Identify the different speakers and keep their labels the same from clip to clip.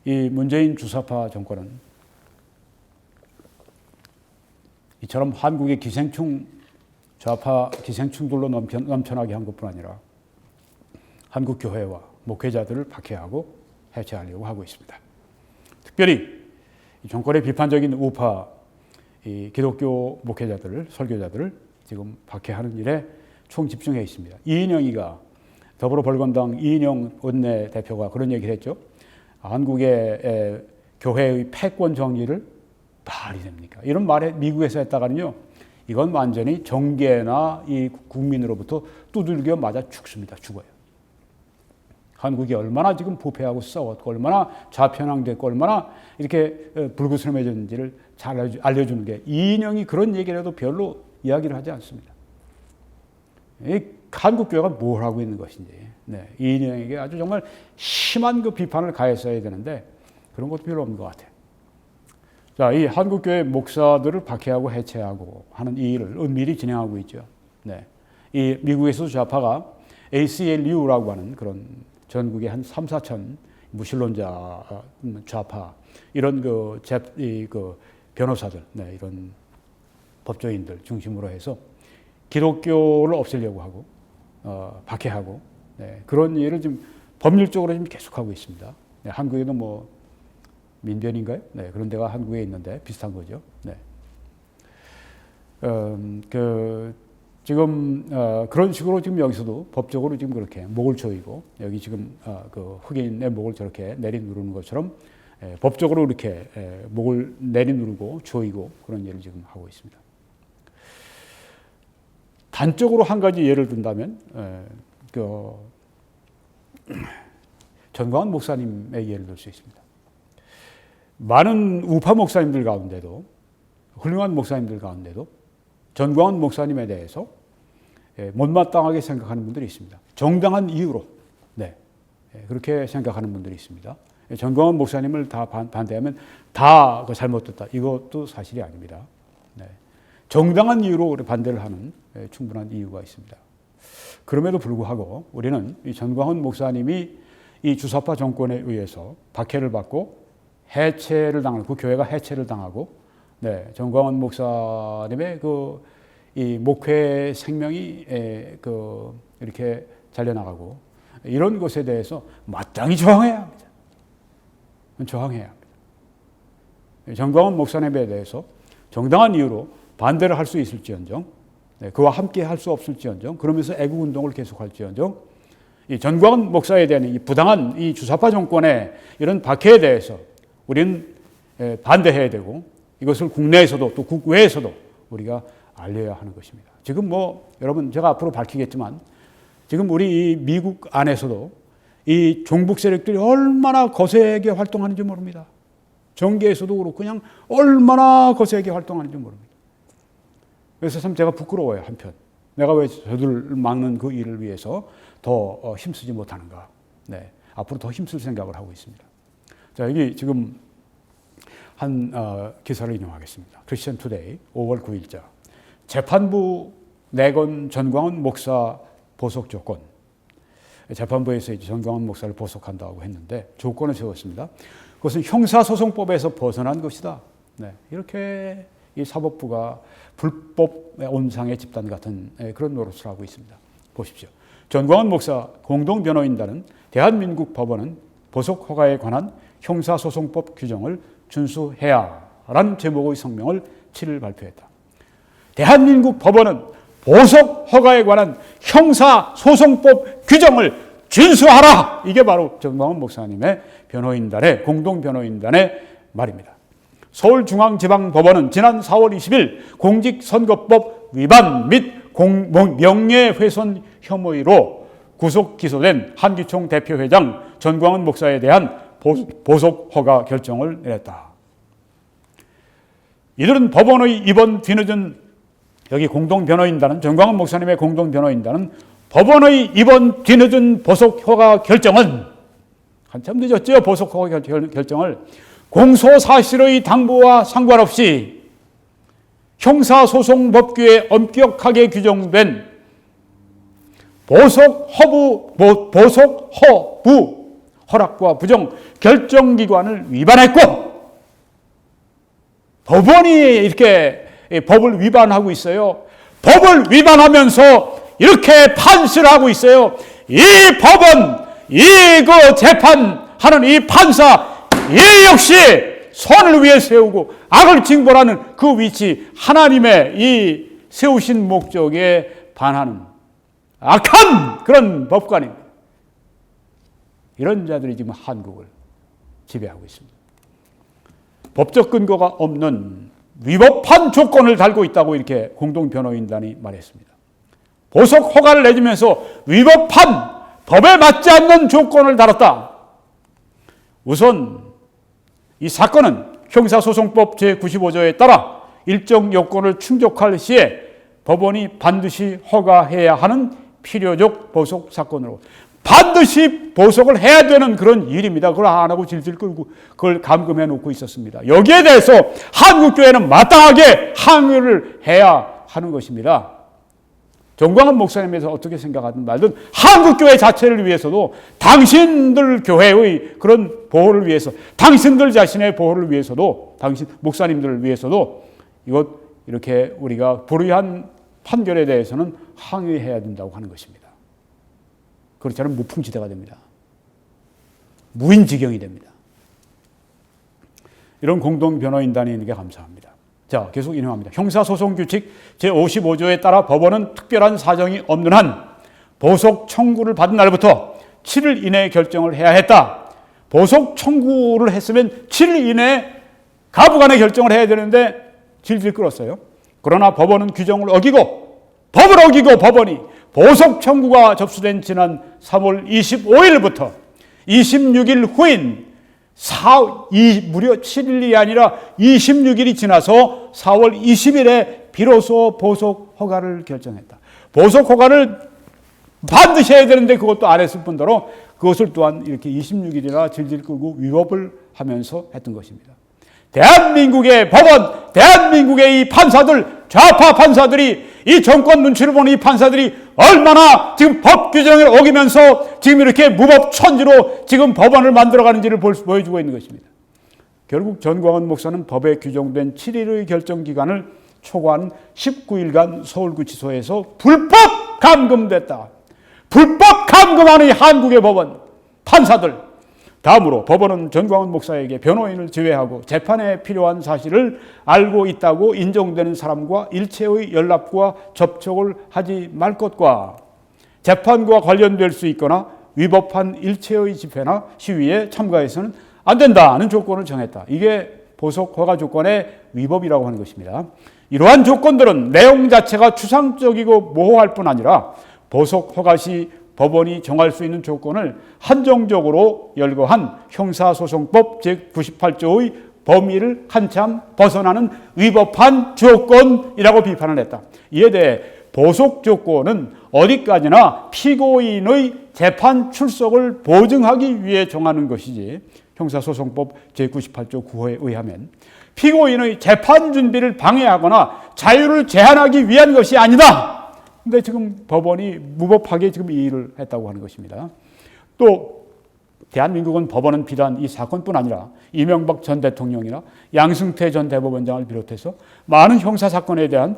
Speaker 1: 이 문재인 주사파 정권은 이처럼 한국의 기생충, 좌파 기생충들로 넘쳐나게 한 것뿐 아니라 한국 교회와 목회자들을 박해하고 해체하려고 하고 있습니다. 특별히 정권의 비판적인 우파 이 기독교 목회자들을, 설교자들을 지금 박해하는 일에 총집중해 있습니다. 이인영이가 더불어벌건당 이인영 원내대표가 그런 얘기를 했죠. 한국의 교회의 패권 정리를 말이 됩니까? 이런 말에 미국에서 했다가는요, 이건 완전히 정계나 이 국민으로부터 두들겨 맞아 죽습니다. 죽어요. 한국이 얼마나 지금 부패하고 싸웠고, 얼마나 좌편향됐고, 얼마나 이렇게 불구스름해졌는지를 잘 알려주는 게, 이인영이 그런 얘기를 해도 별로 이야기를 하지 않습니다. 이 한국교회가 뭘 하고 있는 것인지, 이인영에게 아주 정말 심한 그 비판을 가했어야 되는데, 그런 것도 별로 없는 것 같아요. 자, 이 한국교회 목사들을 박해하고 해체하고 하는 이 일을 은밀히 진행하고 있죠. 이 미국에서 좌파가 ACLU라고 하는 그런 전국의 한 3, 4천 무신론자 좌파 이런 그 변호사들, 이런 법조인들 중심으로 해서 기독교를 없애려고 하고 박해하고 그런 일을 지금 법률적으로 지금 계속하고 있습니다. 한국에도 뭐 민변인가요? 그런 데가 한국에 있는데 비슷한 거죠. 지금 그런 식으로 지금 여기서도 법적으로 지금 그렇게 목을 조이고 여기 지금 그 흑인의 목을 저렇게 내리누르는 것처럼 법적으로 이렇게 목을 내리누르고 조이고 그런 일을 지금 하고 있습니다. 단적으로 한 가지 예를 든다면 전광훈 목사님의 예를 들 수 있습니다. 많은 우파 목사님들 가운데도 훌륭한 목사님들 가운데도 전광훈 목사님에 대해서 못마땅하게 생각하는 분들이 있습니다. 정당한 이유로 그렇게 생각하는 분들이 있습니다. 전광훈 목사님을 다 반대하면 다 잘못됐다. 이것도 사실이 아닙니다. 정당한 이유로 반대를 하는 충분한 이유가 있습니다. 그럼에도 불구하고 우리는 이 전광훈 목사님이 이 주사파 정권에 의해서 박해를 받고 해체를 당하고 그 교회가 해체를 당하고 전광훈 목사님의 이 목회 생명이 이렇게 잘려나가고 이런 것에 대해서 마땅히 저항해야 합니다. 저항해야 합니다. 전광훈 목사님에 대해서 정당한 이유로 반대를 할 수 있을지언정, 그와 함께 할 수 없을지언정, 그러면서 애국운동을 계속할지언정, 이 전광훈 목사에 대한 이 부당한 이 주사파 정권의 이런 박해에 대해서 우리는 반대해야 되고 이것을 국내에서도 또 국외에서도 우리가 알려야 하는 것입니다. 지금 여러분 제가 앞으로 밝히겠지만 지금 우리 이 미국 안에서도 이 종북 세력들이 얼마나 거세게 활동하는지 모릅니다. 정계에서도 그렇고 그냥 얼마나 거세게 활동하는지 모릅니다. 그래서 참 제가 부끄러워요. 한편 내가 왜 저들을 막는 그 일을 위해서 더 힘쓰지 못하는가. 앞으로 더 힘쓸 생각을 하고 있습니다. 자, 여기 지금 한 기사를 인용하겠습니다. 크리스천 투데이 5월 9일자 재판부 내건 전광훈 목사 보석 조건. 재판부에서 이제 전광훈 목사를 보석한다고 했는데 조건을 세웠습니다. 그것은 형사소송법에서 벗어난 것이다. 이렇게 이 사법부가 불법 온상의 집단 같은 그런 노릇을 하고 있습니다. 보십시오. 전광훈 목사 공동변호인단은 대한민국 법원은 보석 허가에 관한 형사소송법 규정을 준수해야 라는 제목의 성명을 7일 발표했다. 대한민국 법원은 보석 허가에 관한 형사소송법 규정을 준수하라! 이게 바로 전광훈 목사님의 변호인단의 공동변호인단의 말입니다. 서울중앙지방법원은 지난 4월 20일 공직선거법 위반 및 명예훼손 혐의로 구속 기소된 한기총 대표회장 전광훈 목사에 대한 보석 허가 결정을 내렸다. 이들은 법원의 이번 뒤늦은 여기 공동변호인단은 전광훈 목사님의 공동변호인단은 법원의 이번 뒤늦은 보석 허가 결정은 한참 늦었죠. 보석 허가 결정을 공소사실의 당부와 상관없이 형사소송법규에 엄격하게 규정된 보석 허부 허락과 부정 결정기관을 위반했고, 법원이 이렇게 법을 위반하고 있어요. 법을 위반하면서 이렇게 판시를 하고 있어요. 이 법원, 이 그 재판하는 이 판사, 이 역시 선을 위해 세우고 악을 징벌하는 그 위치, 하나님의 이 세우신 목적에 반하는 악한 그런 법관입니다. 이런 자들이 지금 한국을 지배하고 있습니다. 법적 근거가 없는 위법한 조건을 달고 있다고 이렇게 공동변호인단이 말했습니다. 보석 허가를 내주면서 위법한 법에 맞지 않는 조건을 달았다. 우선 이 사건은 형사소송법 제95조에 따라 일정 요건을 충족할 시에 법원이 반드시 허가해야 하는 필요적 보석 사건으로, 반드시 보석을 해야 되는 그런 일입니다. 그걸 안 하고 질질 끌고 그걸 감금해 놓고 있었습니다. 여기에 대해서 한국교회는 마땅하게 항의를 해야 하는 것입니다. 정광훈 목사님에서 어떻게 생각하든 말든 한국교회 자체를 위해서도, 당신들 교회의 그런 보호를 위해서, 당신들 자신의 보호를 위해서도, 당신 목사님들을 위해서도 이것 이렇게 우리가 불의한 판결에 대해서는 항의해야 된다고 하는 것입니다. 그렇지 않으면 무풍지대가 됩니다. 무인지경이 됩니다. 이런 공동변호인단이 있는 게 감사합니다. 자, 계속 인용합니다. 형사소송규칙 제55조에 따라 법원은 특별한 사정이 없는 한 보석 청구를 받은 날부터 7일 이내에 결정을 해야 했다. 보석 청구를 했으면 7일 이내에 가부간에 결정을 해야 되는데 질질 끌었어요. 그러나 법원은 규정을 어기고, 법을 어기고 법원이 보석 청구가 접수된 지난 3월 25일부터 26일 후인 무려 7일이 아니라 26일이 지나서 4월 20일에 비로소 보석 허가를 결정했다. 보석 허가를 반드시 해야 되는데 그것도 안 했을 뿐더러 그것을 또한 이렇게 26일이나 질질 끌고 위법을 하면서 했던 것입니다. 대한민국의 법원, 대한민국의 이 판사들, 좌파 판사들이, 이 정권 눈치를 보는 이 판사들이 얼마나 지금 법 규정을 어기면서 지금 이렇게 무법천지로 지금 법원을 만들어가는지를 보여주고 있는 것입니다. 결국 전광훈 목사는 법에 규정된 7일의 결정기간을 초과한 19일간 서울구치소에서 불법 감금됐다. 불법 감금하는 한국의 법원, 판사들. 다음으로 법원은 전광훈 목사에게 변호인을 제외하고 재판에 필요한 사실을 알고 있다고 인정되는 사람과 일체의 연락과 접촉을 하지 말 것과 재판과 관련될 수 있거나 위법한 일체의 집회나 시위에 참가해서는 안 된다는 조건을 정했다. 이게 보석 허가 조건의 위법이라고 하는 것입니다. 이러한 조건들은 내용 자체가 추상적이고 모호할 뿐 아니라 보석 허가 시 법원이 정할 수 있는 조건을 한정적으로 열거한 형사소송법 제98조의 범위를 한참 벗어나는 위법한 조건이라고 비판을 했다. 이에 대해 보석 조건은 어디까지나 피고인의 재판 출석을 보증하기 위해 정하는 것이지, 형사소송법 제98조 9호에 의하면 피고인의 재판 준비를 방해하거나 자유를 제한하기 위한 것이 아니다. 근데 지금 법원이 무법하게 지금 이 일을 했다고 하는 것입니다. 또 대한민국은 법원은 비단 이 사건뿐 아니라 이명박 전 대통령이나 양승태 전 대법원장을 비롯해서 많은 형사 사건에 대한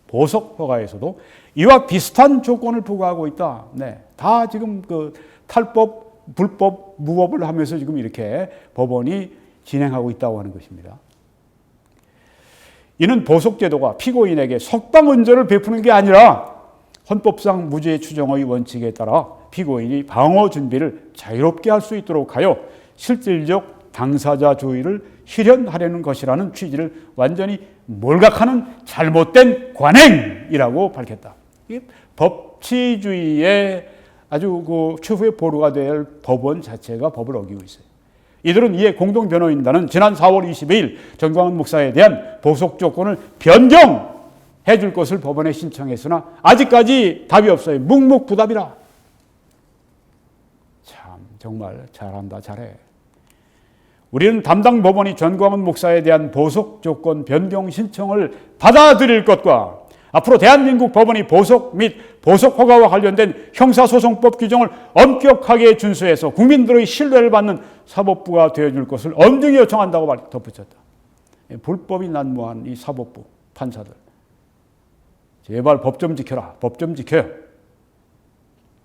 Speaker 1: 보석 허가에서도 이와 비슷한 조건을 부과하고 있다. 네, 다 지금 그 탈법, 불법, 무법을 하면서 지금 이렇게 법원이 진행하고 있다고 하는 것입니다. 이는 보석제도가 피고인에게 석방은전을 베푸는 게 아니라 헌법상 무죄 추정의 원칙에 따라 피고인이 방어 준비를 자유롭게 할 수 있도록 하여 실질적 당사자주의를 실현하려는 것이라는 취지를 완전히 몰각하는 잘못된 관행이라고 밝혔다. 이게 법치주의의 아주 그 최후의 보루가 될 법원 자체가 법을 어기고 있어요. 이들은 이에 공동변호인단은 지난 4월 22일 전광훈 목사에 대한 보석 조건을 변경해 줄 것을 법원에 신청했으나 아직까지 답이 없어요. 묵묵부답이라. 참 정말 잘한다, 잘해. 우리는 담당 법원이 전광훈 목사에 대한 보석 조건 변경 신청을 받아들일 것과 앞으로 대한민국 법원이 보석 및 보석 허가와 관련된 형사소송법 규정을 엄격하게 준수해서 국민들의 신뢰를 받는 사법부가 되어줄 것을 엄중히 요청한다고 덧붙였다. 불법이 난무한 이 사법부 판사들, 제발 법 좀 지켜라. 법 좀 지켜요.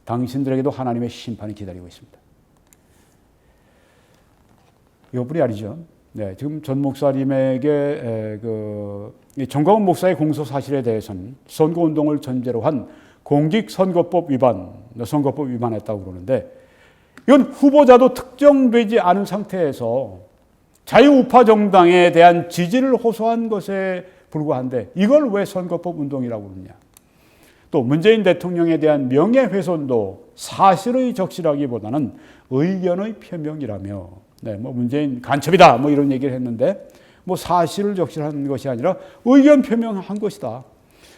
Speaker 1: 당신들에게도 하나님의 심판이 기다리고 있습니다. 이것뿐이 아니죠. 네, 지금 전 목사님에게 정광훈 목사의 공소 사실에 대해서는 선거운동을 전제로 한 공직선거법 위반, 선거법 위반했다고 그러는데, 이건 후보자도 특정되지 않은 상태에서 자유우파 정당에 대한 지지를 호소한 것에 불과한데 이걸 왜 선거법 운동이라고 그러냐. 또 문재인 대통령에 대한 명예훼손도 사실의 적시라기보다는 의견의 표명이라며, 네, 뭐 문재인 간첩이다 뭐 이런 얘기를 했는데, 뭐 사실을 적시한 것이 아니라 의견 표명한 것이다.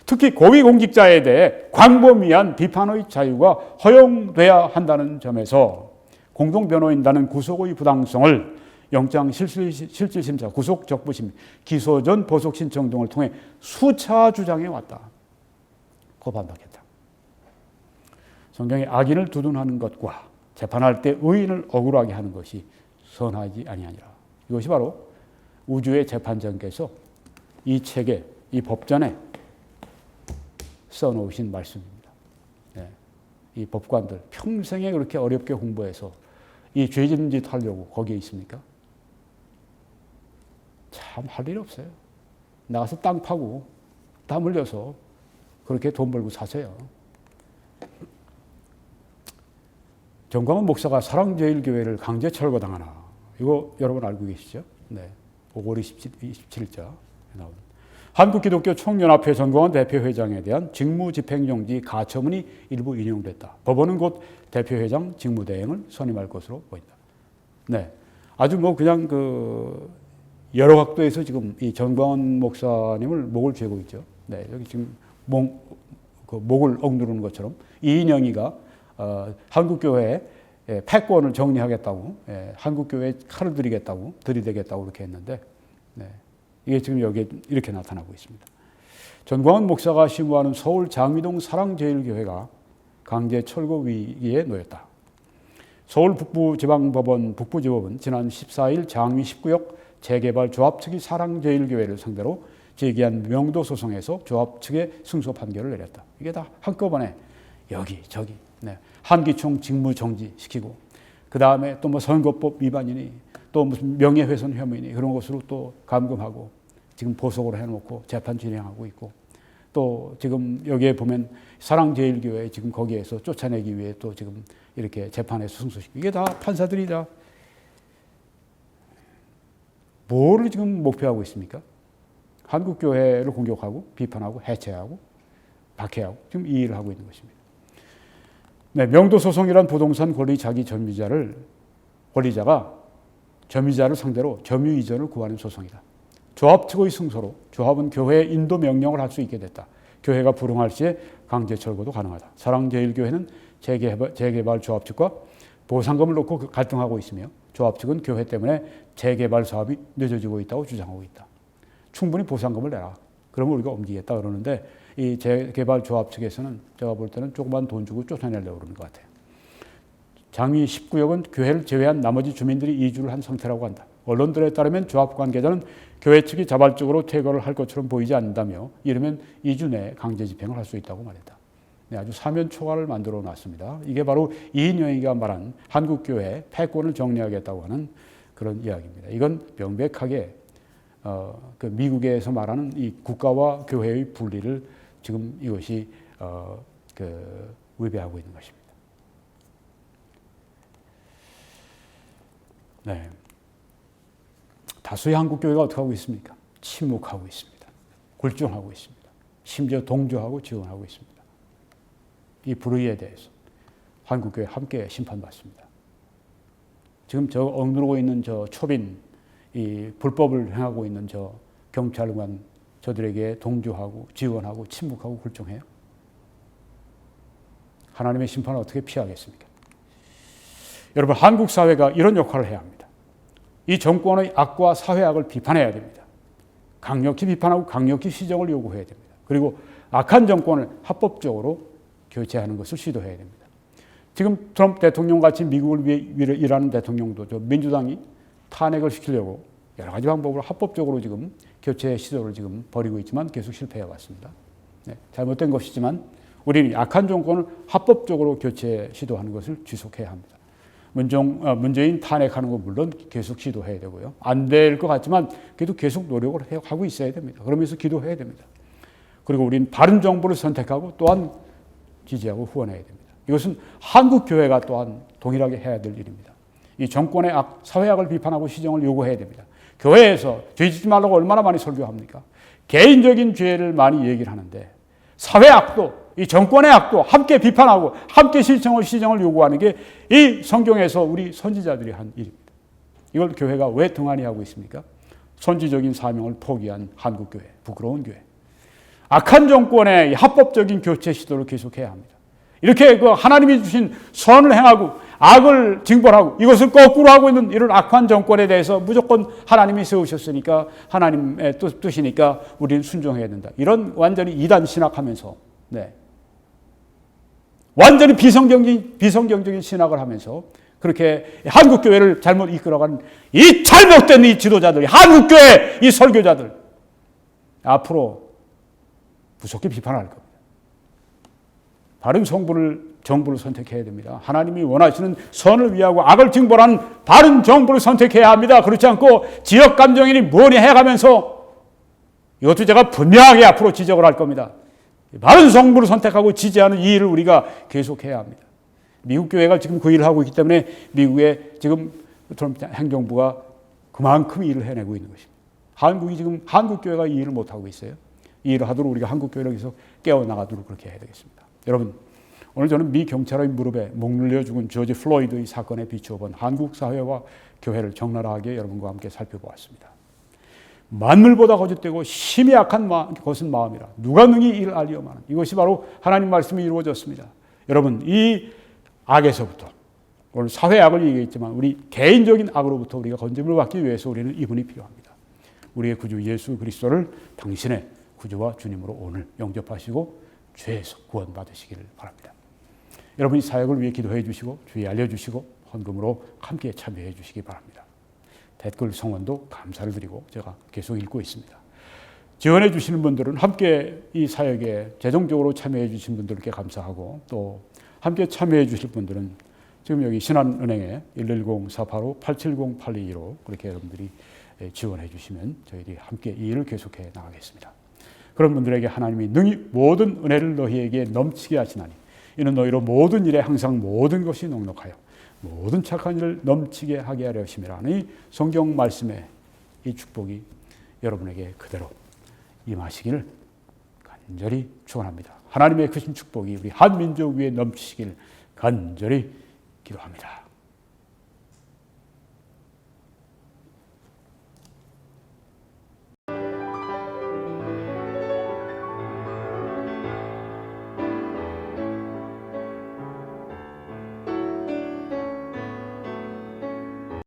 Speaker 1: 특히 고위공직자에 대해 광범위한 비판의 자유가 허용돼야 한다는 점에서 공동변호인단은 구속의 부당성을 영장실질심사, 구속적부심, 기소 전 보석신청 등을 통해 수차 주장해 왔다. 고 반박했다. 성경에 악인을 두둔하는 것과 재판할 때 의인을 억울하게 하는 것이 선하지 아니하니라. 이것이 바로 우주의 재판장께서 이 책에, 이 법전에 써놓으신 말씀입니다. 네. 이 법관들 평생에 그렇게 어렵게 공부해서 이 죄진 짓 하려고 거기에 있습니까? 참 할 일 없어요. 나가서 땅 파고 땀 흘려서 그렇게 돈 벌고 사세요. 정광훈 목사가 사랑제일교회를 강제 철거당하나, 이거 여러분 알고 계시죠? 네. 5월 27일자 나온 한국기독교 총연합회 정광훈 대표회장에 대한 직무집행정지 가처분이 일부 인용됐다. 법원은 곧 대표회장 직무대행을 선임할 것으로 보인다. 네. 아주 뭐 그냥 여러 각도에서 지금 이 정광훈 목사님을 목을 죄고 있죠. 네. 여기 지금 목을 억누르는 것처럼 이인영이가 한국교회에 패권을 정리하겠다고, 한국교회에 칼을 들이대겠다고 그렇게 했는데, 네, 이게 지금 여기에 이렇게 나타나고 있습니다. 전광훈 목사가 심우하는 서울 장미동 사랑제일교회가 강제 철거 위기에 놓였다. 서울 북부지방법원 북부지법은 지난 14일 장미 19역 재개발 조합 측이 사랑제일교회를 상대로 제기한 명도 소송에서 조합 측의 승소 판결을 내렸다. 이게 다 한꺼번에 여기 저기, 네, 한기총 직무 정지시키고, 그 다음에 또 뭐 선거법 위반이니 또 무슨 명예훼손 혐의니 그런 것으로 또 감금하고 지금 보석으로 해놓고 재판 진행하고 있고, 또 지금 여기에 보면 사랑제일교회 지금 거기에서 쫓아내기 위해 또 지금 이렇게 재판에서 승소시키고, 이게 다 판사들이다. 뭐를 지금 목표하고 있습니까? 한국교회를 공격하고 비판하고 해체하고 박해하고 지금 이 일을 하고 있는 것입니다. 네, 명도소송이란 부동산 권리 자기 권리자가 점유자를 상대로 점유 이전을 구하는 소송이다. 조합 측의 승소로 조합은 교회에 인도 명령을 할 수 있게 됐다. 교회가 불응할 시에 강제 철거도 가능하다. 사랑제일교회는 재개발 조합 측과 보상금을 놓고 갈등하고 있으며, 조합 측은 교회 때문에 재개발 사업이 늦어지고 있다고 주장하고 있다. 충분히 보상금을 내라. 그러면 우리가 옮기겠다 그러는데, 이 재개발 조합 측에서는 제가 볼 때는 조그만 돈 주고 쫓아내려고 그러는 것 같아요. 장미 19역은 교회를 제외한 나머지 주민들이 이주를 한 상태라고 한다. 언론들에 따르면 조합 관계자는 교회 측이 자발적으로 퇴거를 할 것처럼 보이지 않는다며, 이르면 2주 내에 강제 집행을 할 수 있다고 말했다. 네, 아주 사면초가를 만들어 놨습니다. 이게 바로 이인영이가 말한 한국교회 패권을 정리하겠다고 하는 그런 이야기입니다. 이건 명백하게 미국에서 말하는 이 국가와 교회의 분리를 지금 이것이 위배하고 있는 것입니다. 네. 다수의 한국교회가 어떻게 하고 있습니까? 침묵하고 있습니다. 굴종하고 있습니다. 심지어 동조하고 지원하고 있습니다. 이 불의에 대해서 한국교회 함께 심판받습니다. 지금 저 억누르고 있는 저 초빈, 이 불법을 행하고 있는 저 경찰관, 저들에게 동조하고 지원하고 침묵하고 굴종해요. 하나님의 심판을 어떻게 피하겠습니까? 여러분, 한국 사회가 이런 역할을 해야 합니다. 이 정권의 악과 사회악을 비판해야 됩니다. 강력히 비판하고 강력히 시정을 요구해야 됩니다. 그리고 악한 정권을 합법적으로 교체하는 것을 시도해야 됩니다. 지금 트럼프 대통령 같이 미국을 위해 일하는 대통령도 민주당이 탄핵을 시키려고 여러 가지 방법으로 합법적으로 지금 교체 시도를 지금 벌이고 있지만 계속 실패해 왔습니다. 네, 잘못된 것이지만 우리는 악한 정권을 합법적으로 교체 시도하는 것을 지속해야 합니다. 문재인 탄핵하는 거 물론 계속 시도해야 되고요. 안 될 것 같지만 그래도 계속 노력을 하고 있어야 됩니다. 그러면서 기도해야 됩니다. 그리고 우리는 바른 정부를 선택하고 또한 지지하고 후원해야 됩니다. 이것은 한국 교회가 또한 동일하게 해야 될 일입니다. 이 정권의 악, 사회악을 비판하고 시정을 요구해야 됩니다. 교회에서 죄 짓지 말라고 얼마나 많이 설교합니까? 개인적인 죄를 많이 얘기를 하는데 사회악도 이 정권의 악도 함께 비판하고 함께 시정을 요구하는 게 이 성경에서 우리 선지자들이 한 일입니다. 이걸 교회가 왜 등한히 하고 있습니까? 선지적인 사명을 포기한 한국 교회, 부끄러운 교회. 악한 정권의 합법적인 교체 시도를 계속해야 합니다. 이렇게 그 하나님이 주신 선을 행하고 악을 징벌하고 이것을 거꾸로 하고 있는 이런 악한 정권에 대해서 무조건 하나님이 세우셨으니까 하나님의 뜻이니까 우리는 순종해야 된다. 이런 완전히 이단 신학하면서 네. 완전히 비성경적인 신학을 하면서 그렇게 한국 교회를 잘못 이끌어가는 이 잘못된 이 지도자들이 한국 교회 이 설교자들 앞으로 무섭게 비판할 겁니다. 바른 정부를 선택해야 됩니다. 하나님이 원하시는 선을 위하고 악을 징벌하는 바른 정부를 선택해야 합니다. 그렇지 않고 지역 감정인이 뭐니 해가면서 이것도 제가 분명하게 앞으로 지적을 할 겁니다. 바른 정부를 선택하고 지지하는 이 일을 우리가 계속해야 합니다. 미국 교회가 지금 그 일을 하고 있기 때문에 미국의 지금 트럼프 행정부가 그만큼 일을 해내고 있는 것입니다. 한국이 지금 한국 교회가 이 일을 못 하고 있어요. 이 일을 하도록 우리가 한국 교회를 계속 깨어나가도록 그렇게 해야 되겠습니다. 여러분, 오늘 저는 미 경찰의 무릎에 목 눌려 죽은 조지 플로이드의 사건에 비추어 본 한국 사회와 교회를 적나라하게 여러분과 함께 살펴보았습니다. 만물보다 거짓되고 심히 악한 것은 마음이라 누가 능히 이를 알리오마는 이것이 바로 하나님 말씀이 이루어졌습니다. 여러분, 이 악에서부터 오늘 사회 악을 얘기했지만 우리 개인적인 악으로부터 우리가 건짐을 받기 위해서 우리는 이분이 필요합니다. 우리의 구주 예수 그리스도를 당신의 구주와 주님으로 오늘 영접하시고 죄에서 구원받으시기를 바랍니다. 여러분, 이 사역을 위해 기도해 주시고 주의 알려주시고 헌금으로 함께 참여해 주시기 바랍니다. 댓글 성원도 감사를 드리고 제가 계속 읽고 있습니다. 지원해 주시는 분들은 함께 이 사역에 재정적으로 참여해 주신 분들께 감사하고 또 함께 참여해 주실 분들은 지금 여기 신한은행에 110-485-870-822로 그렇게 여러분들이 지원해 주시면 저희들이 함께 이 일을 계속해 나가겠습니다. 그런 분들에게 하나님이 능히 모든 은혜를 너희에게 넘치게 하시나니 이는 너희로 모든 일에 항상 모든 것이 넉넉하여 모든 착한 일을 넘치게 하게 하려 하심이라는 이 성경 말씀의 이 축복이 여러분에게 그대로 임하시기를 간절히 축원합니다. 하나님의 크신 축복이 우리 한민족 위에 넘치시길 간절히 기도합니다.